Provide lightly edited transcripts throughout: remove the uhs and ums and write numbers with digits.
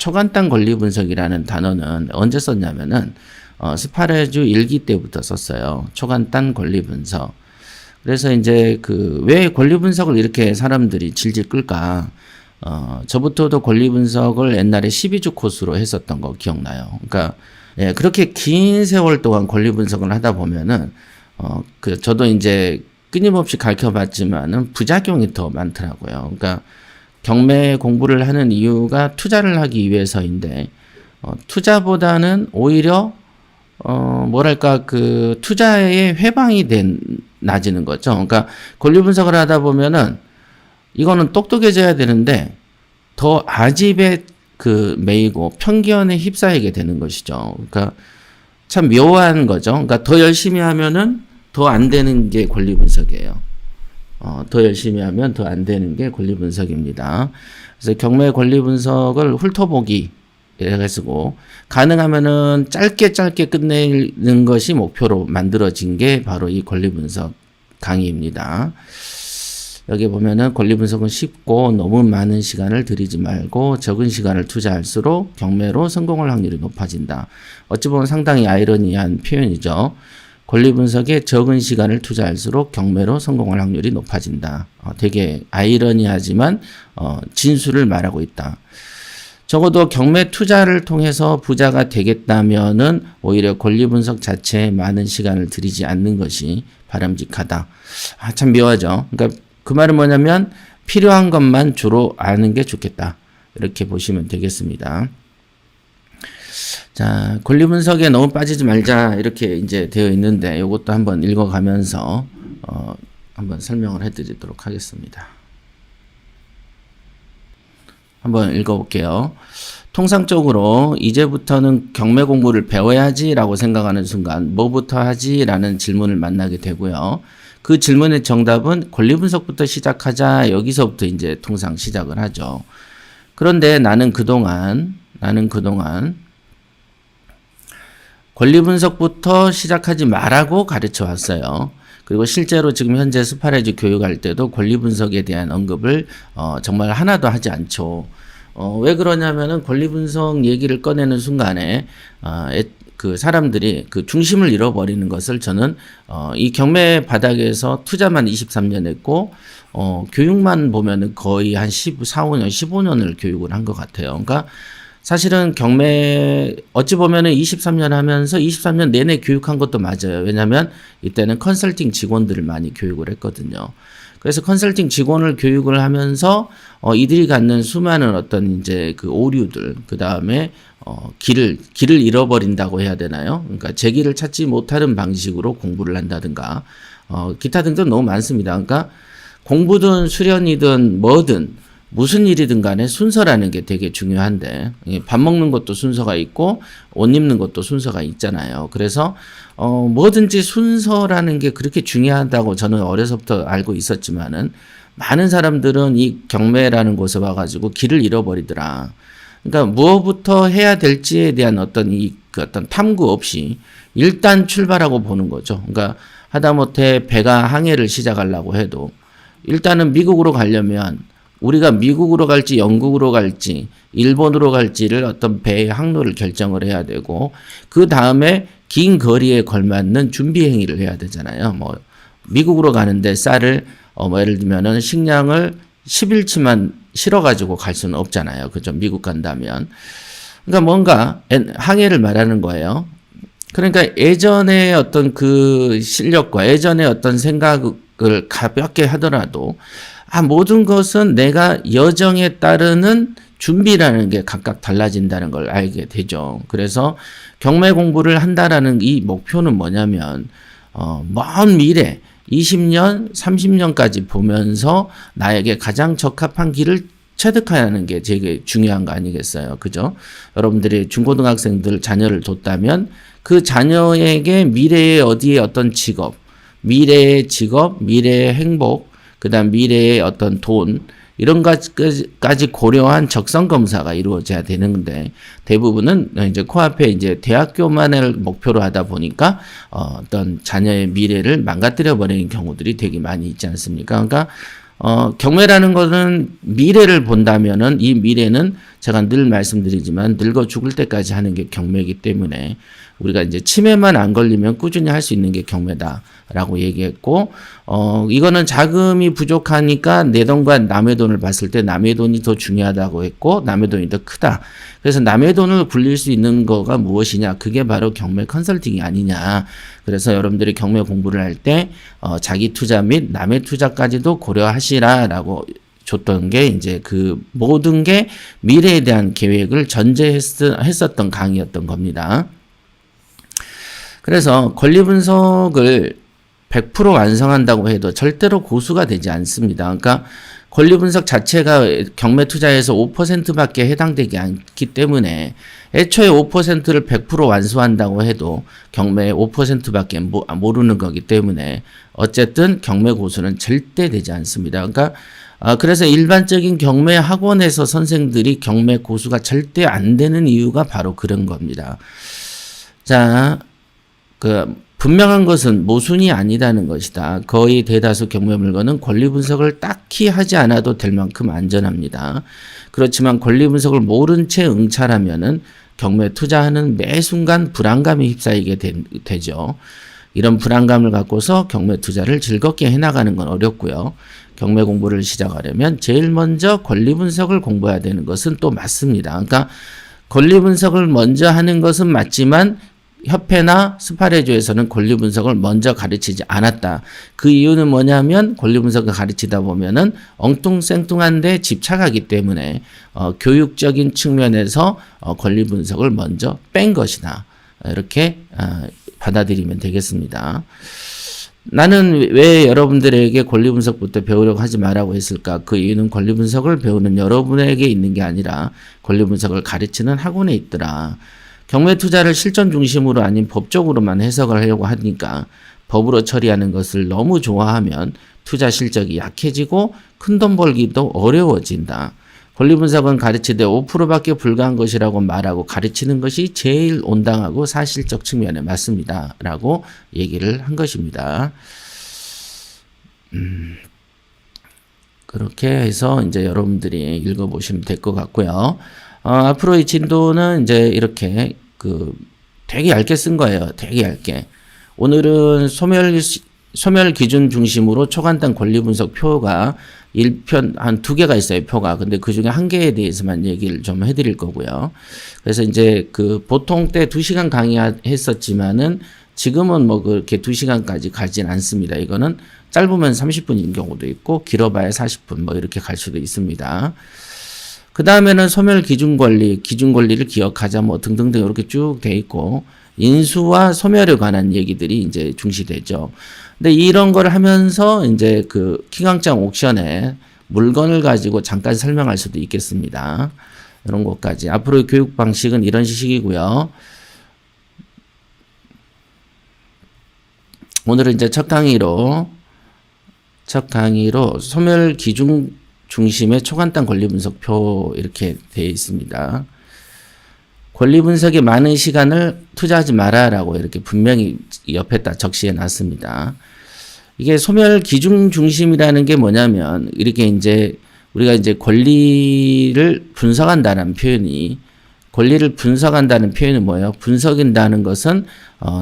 초간단 권리 분석이라는 단어는 언제 썼냐면은 스파레주 일기 때부터 썼어요. 초간단 권리 분석. 그래서 이제 왜 권리 분석을 이렇게 사람들이 질질 끌까? 저부터도 권리 분석을 옛날에 12주 코스로 했었던 거 기억나요. 그러니까 예, 그렇게 긴 세월 동안 권리 분석을 하다 보면은 저도 이제 끊임없이 가르쳐봤지만은 부작용이 더 많더라고요. 그러니까 경매 공부를 하는 이유가 투자를 하기 위해서인데 투자보다는 오히려 뭐랄까 투자의 회방이 낮아지는 거죠. 그러니까 권리 분석을 하다 보면은 이거는 똑똑해져야 되는데 더 아집에 매이고 편견에 휩싸이게 되는 것이죠. 그러니까 참 묘한 거죠. 그러니까 더 열심히 하면은 더 안 되는 게 권리 분석이에요. 더 열심히 하면 더 안 되는 게 권리 분석입니다. 그래서 경매 권리 분석을 훑어보기 해가지고 가능하면은 짧게 끝내는 것이 목표로 만들어진 게 바로 이 권리 분석 강의입니다. 여기 보면은 권리 분석은 쉽고 너무 많은 시간을 들이지 말고 적은 시간을 투자할수록 경매로 성공할 확률이 높아진다. 어찌 보면 상당히 아이러니한 표현이죠. 권리 분석에 적은 시간을 투자할수록 경매로 성공할 확률이 높아진다. 되게 아이러니하지만 진술을 말하고 있다. 적어도 경매 투자를 통해서 부자가 되겠다면은 오히려 권리 분석 자체에 많은 시간을 들이지 않는 것이 바람직하다. 참 묘하죠. 그러니까 그 말은 뭐냐면 필요한 것만 주로 아는 게 좋겠다. 이렇게 보시면 되겠습니다. 자, 권리 분석에 너무 빠지지 말자 이렇게 이제 되어 있는데 이것도 한번 읽어가면서 한번 설명을 해드리도록 하겠습니다. 한번 읽어볼게요. 통상적으로 이제부터는 경매 공부를 배워야지라고 생각하는 순간 뭐부터 하지라는 질문을 만나게 되고요. 그 질문의 정답은 권리 분석부터 시작하자 여기서부터 이제 통상 시작을 하죠. 그런데 나는 그동안 권리 분석부터 시작하지 말라고 가르쳐 왔어요. 그리고 실제로 지금 현재 스파레주 교육할 때도 권리 분석에 대한 언급을 정말 하나도 하지 않죠. 왜 그러냐면은 권리 분석 얘기를 꺼내는 순간에 사람들이 중심을 잃어버리는 것을 저는 이 경매 바닥에서 투자만 23년 했고 교육만 보면은 거의 한 15년 15년을 교육을 한 것 같아요. 그러니까 사실은 경매 어찌 보면은 23년 하면서 23년 내내 교육한 것도 맞아요. 왜냐하면 이때는 컨설팅 직원들을 많이 교육을 했거든요. 그래서 컨설팅 직원을 교육을 하면서 이들이 갖는 수많은 어떤 이제 오류들, 그 다음에 길을 잃어버린다고 해야 되나요? 그러니까 제 길을 찾지 못하는 방식으로 공부를 한다든가 기타 등등 너무 많습니다. 그러니까 공부든 수련이든 뭐든 무슨 일이든 간에 순서라는 게 되게 중요한데 밥 먹는 것도 순서가 있고 옷 입는 것도 순서가 있잖아요. 그래서 뭐든지 순서라는 게 그렇게 중요하다고 저는 어려서부터 알고 있었지만은 많은 사람들은 이 경매라는 곳에 와가지고 길을 잃어버리더라. 그러니까 무엇부터 해야 될지에 대한 어떤 어떤 탐구 없이 일단 출발하고 보는 거죠. 그러니까 하다못해 배가 항해를 시작하려고 해도 일단은 미국으로 가려면 우리가 미국으로 갈지 영국으로 갈지 일본으로 갈지를 어떤 배의 항로를 결정을 해야 되고 그 다음에 긴 거리에 걸맞는 준비 행위를 해야 되잖아요. 미국으로 가는데 쌀을 예를 들면은 식량을 10일치만 실어가지고 갈 수는 없잖아요. 그죠? 미국 간다면. 그러니까 뭔가 항해를 말하는 거예요. 그러니까 예전의 어떤 실력과 예전의 어떤 생각을 가볍게 하더라도 모든 것은 내가 여정에 따르는 준비라는 게 각각 달라진다는 걸 알게 되죠. 그래서 경매 공부를 한다라는 이 목표는 뭐냐면 먼 미래 20년, 30년까지 보면서 나에게 가장 적합한 길을 체득하는 게 되게 중요한 거 아니겠어요? 그죠? 여러분들이 중고등학생들 자녀를 뒀다면 그 자녀에게 미래의 어디에 어떤 직업, 미래의 행복, 그 다음 미래의 어떤 돈, 이런 것까지 고려한 적성 검사가 이루어져야 되는데, 대부분은 이제 코앞에 이제 대학교만을 목표로 하다 보니까, 어떤 자녀의 미래를 망가뜨려 버리는 경우들이 되게 많이 있지 않습니까? 그러니까, 경매라는 거는 미래를 본다면은 이 미래는 제가 늘 말씀드리지만 늙어 죽을 때까지 하는 게 경매이기 때문에 우리가 이제 치매만 안 걸리면 꾸준히 할 수 있는 게 경매다라고 얘기했고, 이거는 자금이 부족하니까 내 돈과 남의 돈을 봤을 때 남의 돈이 더 중요하다고 했고, 남의 돈이 더 크다. 그래서 남의 돈을 굴릴 수 있는 거가 무엇이냐? 그게 바로 경매 컨설팅이 아니냐. 그래서 여러분들이 경매 공부를 할 때, 자기 투자 및 남의 투자까지도 고려하시라라고 줬던 게 이제 그 모든 게 미래에 대한 계획을 전제했었던 강의였던 겁니다. 그래서 권리 분석을 100% 완성한다고 해도 절대로 고수가 되지 않습니다. 그러니까 권리 분석 자체가 경매 투자에서 5%밖에 해당되지 않기 때문에 애초에 5%를 100% 완수한다고 해도 경매의 5%밖에 모르는 거기 때문에 어쨌든 경매 고수는 절대 되지 않습니다. 그러니까 그래서 일반적인 경매 학원에서 선생들이 경매 고수가 절대 안 되는 이유가 바로 그런 겁니다. 자, 분명한 것은 모순이 아니다는 것이다. 거의 대다수 경매 물건은 권리 분석을 딱히 하지 않아도 될 만큼 안전합니다. 그렇지만 권리 분석을 모른 채 응찰하면은 경매 투자하는 매 순간 불안감에 휩싸이게 되죠. 이런 불안감을 갖고서 경매 투자를 즐겁게 해나가는 건 어렵고요. 경매 공부를 시작하려면 제일 먼저 권리 분석을 공부해야 되는 것은 또 맞습니다. 그러니까 권리 분석을 먼저 하는 것은 맞지만 협회나 스파레조에서는 권리 분석을 먼저 가르치지 않았다. 그 이유는 뭐냐면 권리 분석을 가르치다 보면은 엉뚱생뚱한데 집착하기 때문에 교육적인 측면에서 권리 분석을 먼저 뺀 것이다. 이렇게 받아들이면 되겠습니다. 나는 왜 여러분들에게 권리 분석부터 배우려고 하지 말라고 했을까? 그 이유는 권리 분석을 배우는 여러분에게 있는 게 아니라 권리 분석을 가르치는 학원에 있더라. 경매 투자를 실전 중심으로 아닌 법적으로만 해석을 하려고 하니까 법으로 처리하는 것을 너무 좋아하면 투자 실적이 약해지고 큰돈 벌기도 어려워진다. 권리 분석은 가르치되 5%밖에 불과한 것이라고 말하고 가르치는 것이 제일 온당하고 사실적 측면에 맞습니다. 라고 얘기를 한 것입니다. 그렇게 해서 이제 여러분들이 읽어보시면 될 것 같고요. 앞으로 이 진도는 이제 이렇게 되게 얇게 쓴 거예요. 되게 얇게. 오늘은 소멸 기준 중심으로 초간단 권리 분석 표가 1편 한 2개가 있어요, 표가. 근데 그 중에 1개에 대해서만 얘기를 좀 해드릴 거고요. 그래서 이제 보통 때 2시간 강의했었지만은 지금은 뭐 그렇게 2시간까지 가진 않습니다. 이거는 짧으면 30분인 경우도 있고 길어봐야 40분 뭐 이렇게 갈 수도 있습니다. 그 다음에는 소멸 기준 권리를 기억하자 뭐 등등등 이렇게 쭉 돼 있고 인수와 소멸에 관한 얘기들이 이제 중시되죠. 근데 이런 걸 하면서 이제 기강장 옥션에 물건을 가지고 잠깐 설명할 수도 있겠습니다. 이런 것까지. 앞으로의 교육 방식은 이런 식이고요. 오늘은 이제 첫 강의로 소멸 기준 중심의 초간단 권리 분석표 이렇게 되어 있습니다. 권리 분석에 많은 시간을 투자하지 마라라고 이렇게 분명히 옆에다 적시해 놨습니다. 이게 소멸 기준 중심이라는 게 뭐냐면 이렇게 이제 우리가 이제 권리를 분석한다는 표현이 뭐예요? 분석한다는 것은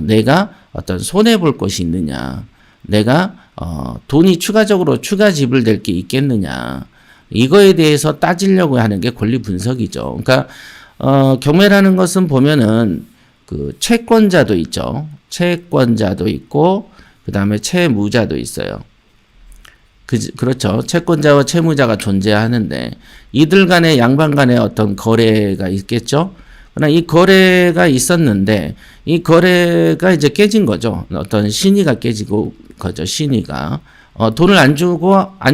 내가 어떤 손해 볼 것이 있느냐, 내가 돈이 추가적으로 추가 지불될 게 있겠느냐, 이거에 대해서 따지려고 하는 게 권리 분석이죠. 그러니까 경매라는 것은 보면은 채권자도 있죠. 채권자도 있고 그 다음에 채무자도 있어요. 그렇죠. 채권자와 채무자가 존재하는데 이들 간의 양방 간의 어떤 거래가 있겠죠. 그러나 이 거래가 있었는데 이 거래가 이제 깨진 거죠. 어떤 신의가 깨지고 거죠. 신의가 돈을 안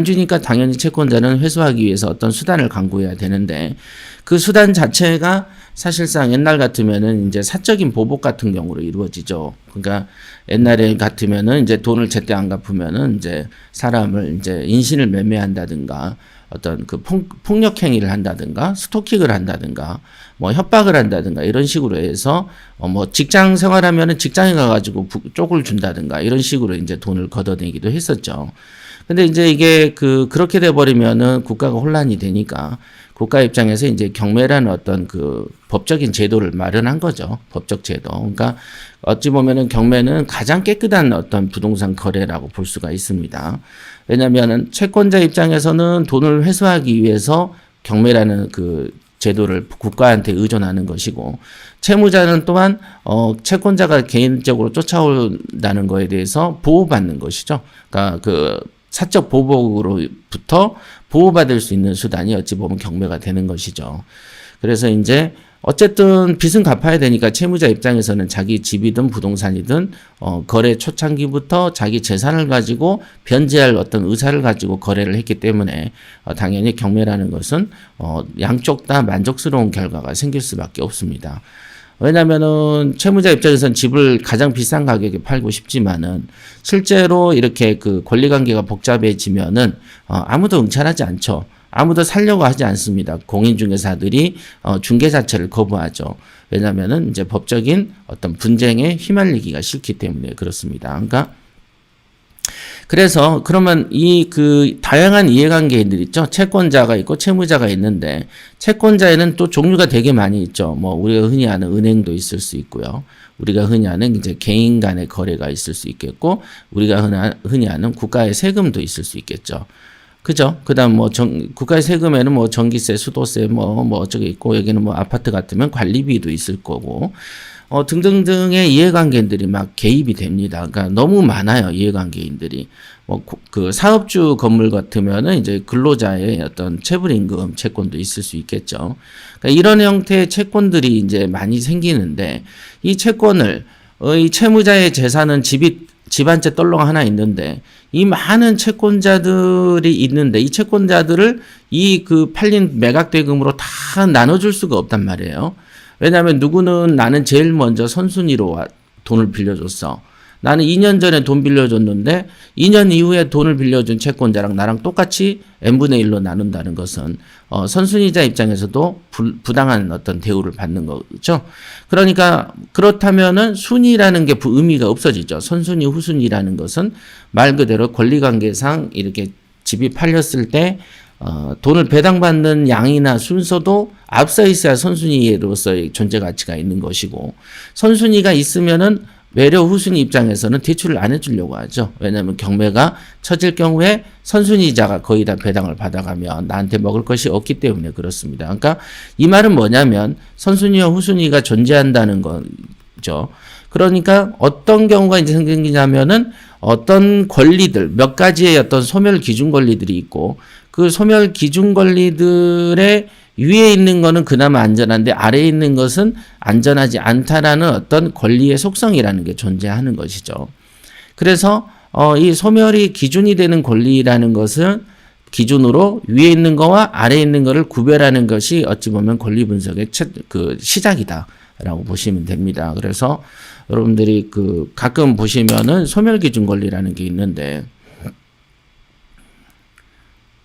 주니까 당연히 채권자는 회수하기 위해서 어떤 수단을 강구해야 되는데 그 수단 자체가 사실상 옛날 같으면은 이제 사적인 보복 같은 경우로 이루어지죠. 그러니까 옛날에 같으면은 이제 돈을 제때 안 갚으면은 이제 사람을 이제 인신을 매매한다든가 어떤 그 폭력 행위를 한다든가 스토킹을 한다든가 뭐 협박을 한다든가 이런 식으로 해서 뭐 직장 생활하면은 직장에 가가지고 쪽을 준다든가 이런 식으로 이제 돈을 걷어내기도 했었죠. 근데 이제 이게 그렇게 돼버리면은 국가가 혼란이 되니까 국가 입장에서 이제 경매라는 어떤 그 법적인 제도를 마련한 거죠. 법적 제도. 그러니까 어찌 보면은 경매는 가장 깨끗한 어떤 부동산 거래라고 볼 수가 있습니다. 왜냐면은 채권자 입장에서는 돈을 회수하기 위해서 경매라는 그 제도를 국가한테 의존하는 것이고, 채무자는 또한 채권자가 개인적으로 쫓아온다는 거에 대해서 보호받는 것이죠. 그러니까 그 사적 보복으로부터 보호받을 수 있는 수단이 어찌 보면 경매가 되는 것이죠. 그래서 이제 어쨌든 빚은 갚아야 되니까 채무자 입장에서는 자기 집이든 부동산이든 거래 초창기부터 자기 재산을 가지고 변제할 어떤 의사를 가지고 거래를 했기 때문에 당연히 경매라는 것은 양쪽 다 만족스러운 결과가 생길 수밖에 없습니다. 왜냐면은 채무자 입장에서는 집을 가장 비싼 가격에 팔고 싶지만은 실제로 이렇게 그 권리 관계가 복잡해지면은 아무도 응찰하지 않죠. 아무도 살려고 하지 않습니다. 공인중개사들이 중개 자체를 거부하죠. 왜냐면은 이제 법적인 어떤 분쟁에 휘말리기가 싫기 때문에 그렇습니다. 그러니까 그래서 그러면 이 그 다양한 이해관계인들 있죠. 채권자가 있고 채무자가 있는데 채권자에는 또 종류가 되게 많이 있죠. 뭐 우리가 흔히 아는 은행도 있을 수 있고요. 우리가 흔히 아는 이제 개인 간의 거래가 있을 수 있겠고, 우리가 흔히 아는 국가의 세금도 있을 수 있겠죠. 그죠? 그다음 뭐 국가의 세금에는 뭐 전기세, 수도세 뭐 어쩌고 있고, 여기는 뭐 아파트 같으면 관리비도 있을 거고, 등등등의 이해관계인들이 막 개입이 됩니다. 그러니까 너무 많아요, 이해관계인들이. 뭐 그 사업주 건물 같으면은 이제 근로자의 어떤 체불임금 채권도 있을 수 있겠죠. 그러니까 이런 형태의 채권들이 이제 많이 생기는데, 이 채권을 이 채무자의 재산은 집 한 채 떨렁 하나 있는데, 이 많은 채권자들이 있는데 이 채권자들을 이 그 팔린 매각대금으로 다 나눠줄 수가 없단 말이에요. 왜냐하면 누구는 나는 제일 먼저 선순위로 돈을 빌려줬어. 나는 2년 전에 돈 빌려줬는데 2년 이후에 돈을 빌려준 채권자랑 나랑 똑같이 n분의 1로 나눈다는 것은 선순위자 입장에서도 부당한 어떤 대우를 받는 거죠. 그러니까 그렇다면은 순위라는 게 의미가 없어지죠. 선순위, 후순위라는 것은 말 그대로 권리관계상 이렇게 집이 팔렸을 때 돈을 배당받는 양이나 순서도 앞서 있어야 선순위로서의 존재 가치가 있는 것이고, 선순위가 있으면은 외려 후순위 입장에서는 대출을 안 해주려고 하죠. 왜냐하면 경매가 처질 경우에 선순위자가 거의 다 배당을 받아가면 나한테 먹을 것이 없기 때문에 그렇습니다. 그러니까 이 말은 뭐냐면 선순위와 후순위가 존재한다는 거죠. 그러니까 어떤 경우가 이제 생기냐면은 어떤 권리들, 몇 가지의 어떤 소멸 기준 권리들이 있고, 그 소멸 기준 권리들의 위에 있는 거는 그나마 안전한데 아래에 있는 것은 안전하지 않다라는 어떤 권리의 속성이라는 게 존재하는 것이죠. 그래서 이 소멸이 기준이 되는 권리라는 것은 기준으로 위에 있는 거와 아래에 있는 거를 구별하는 것이 어찌 보면 권리 분석의 그 시작이다라고 보시면 됩니다. 그래서 여러분들이 그 가끔 보시면은 소멸 기준 권리라는 게 있는데,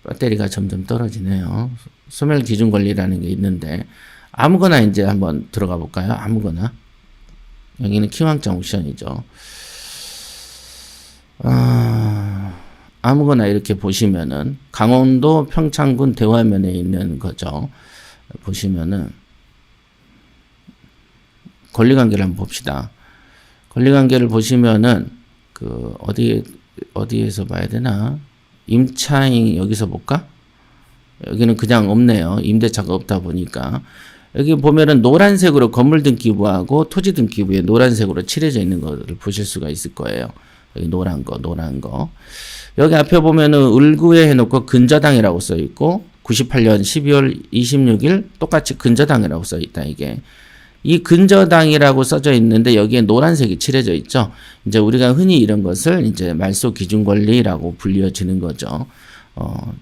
배터리가 점점 떨어지네요. 소멸 기준 권리라는 게 있는데, 아무거나 이제 한번 들어가 볼까요? 아무거나. 여기는 키왕짱 옵션이죠. 아무거나 이렇게 보시면은 강원도 평창군 대화면에 있는 거죠. 보시면은 권리관계를 한번 봅시다. 권리관계를 보시면은 그 어디에서 봐야 되나? 임차인 여기서 볼까? 여기는 그냥 없네요. 임대차가 없다 보니까. 여기 보면은 노란색으로 건물 등기부하고 토지 등기부에 노란색으로 칠해져 있는 것을 보실 수가 있을 거예요. 여기 노란 거. 여기 앞에 보면은 을구에 해놓고 근저당이라고 써 있고, 98년 12월 26일 똑같이 근저당이라고 써 있다, 이게. 이 근저당이라고 써져 있는데 여기에 노란색이 칠해져 있죠. 이제 우리가 흔히 이런 것을 이제 말소 기준 권리라고 불리어지는 거죠.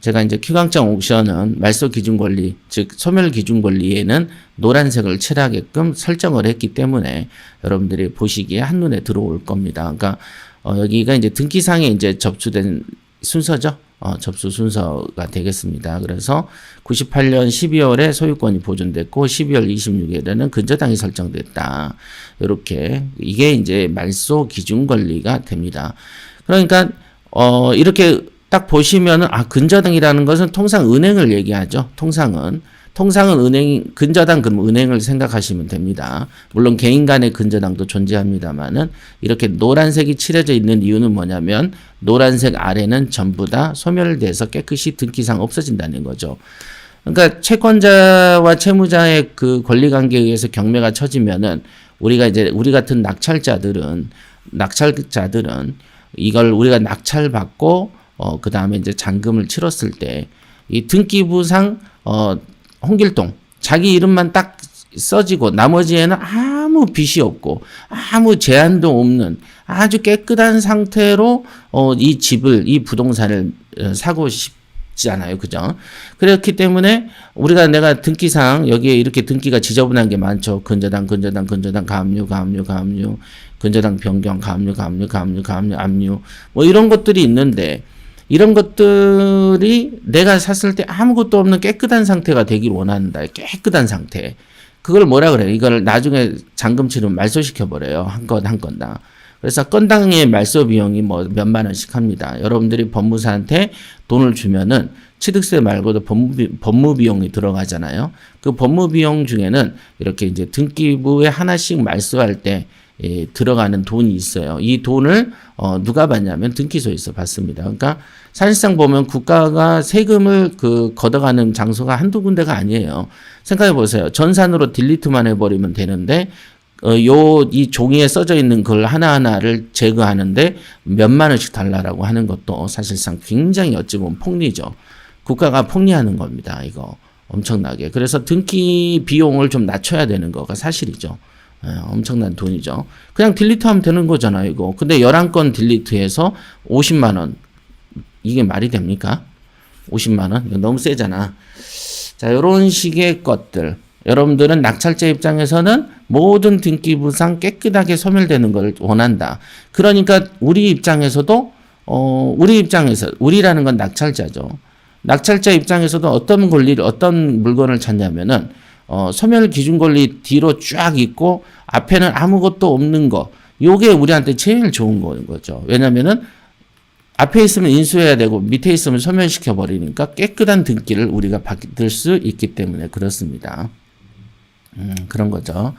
제가 이제 큐강장 옥션은 말소 기준 권리, 즉 소멸 기준 권리에는 노란색을 칠하게끔 설정을 했기 때문에 여러분들이 보시기에 한눈에 들어올 겁니다. 그러니까 여기가 이제 등기상에 이제 접수된 순서죠. 접수 순서가 되겠습니다. 그래서 98년 12월에 소유권이 보존됐고 12월 26일에는 근저당이 설정됐다. 이렇게 이게 이제 말소 기준 권리가 됩니다. 그러니까 이렇게 딱 보시면은 근저당이라는 것은 통상 은행을 얘기하죠. 통상은 근저당 그럼 은행을 생각하시면 됩니다. 물론 개인 간의 근저당도 존재합니다만은 이렇게 노란색이 칠해져 있는 이유는 뭐냐면 노란색 아래는 전부 다 소멸돼서 깨끗이 등기상 없어진다는 거죠. 그러니까 채권자와 채무자의 그 권리 관계에 의해서 경매가 쳐지면은 우리 같은 낙찰자들은 이걸 우리가 낙찰받고 그다음에 이제 잔금을 치렀을 때 이 등기부상 홍길동 자기 이름만 딱 써지고 나머지에는 아무 빚이 없고 아무 제한도 없는 아주 깨끗한 상태로 이 부동산을 사고 싶지않아요, 그죠? 그렇기 때문에 내가 등기상 여기에 이렇게 등기가 지저분한 게 많죠. 근저당, 가압류, 근저당 변경, 가압류, 압류, 뭐 이런 것들이 있는데. 이런 것들이 내가 샀을 때 아무것도 없는 깨끗한 상태가 되길 원한다. 깨끗한 상태. 그걸 뭐라 그래요? 이걸 나중에 잔금 치르면 말소시켜버려요. 한 건당. 그래서 건당의 말소 비용이 뭐 몇만 원씩 합니다. 여러분들이 법무사한테 돈을 주면은 취득세 말고도 법무 비용이 들어가잖아요. 그 법무 비용 중에는 이렇게 이제 등기부에 하나씩 말소할 때 들어가는 돈이 있어요. 이 돈을 누가 받냐면 등기소에서 받습니다. 그러니까 사실상 보면 국가가 세금을 걷어가는 장소가 한두 군데가 아니에요. 생각해 보세요. 전산으로 딜리트만 해버리면 되는데 이 종이에 써져 있는 글 하나하나를 제거하는데 몇만 원씩 달라고 하는 것도 사실상 굉장히 어찌 보면 폭리죠. 국가가 폭리하는 겁니다. 이거 엄청나게. 그래서 등기 비용을 좀 낮춰야 되는 거가 사실이죠. 엄청난 돈이죠. 그냥 딜리트하면 되는 거잖아요, 이거. 근데 11건 딜리트해서 50만 원. 이게 말이 됩니까? 50만 원? 이거 너무 세잖아. 자, 요런 식의 것들. 여러분들은 낙찰자 입장에서는 모든 등기부상 깨끗하게 소멸되는 걸 원한다. 그러니까 우리라는 건 낙찰자죠. 낙찰자 입장에서도 어떤 물건을 찾냐면은 소멸 기준 권리 뒤로 쫙 있고 앞에는 아무것도 없는 거. 요게 우리한테 제일 좋은 거죠. 왜냐면은 앞에 있으면 인수해야 되고 밑에 있으면 소멸시켜 버리니까 깨끗한 등기를 우리가 받을 수 있기 때문에 그렇습니다. 그런 거죠.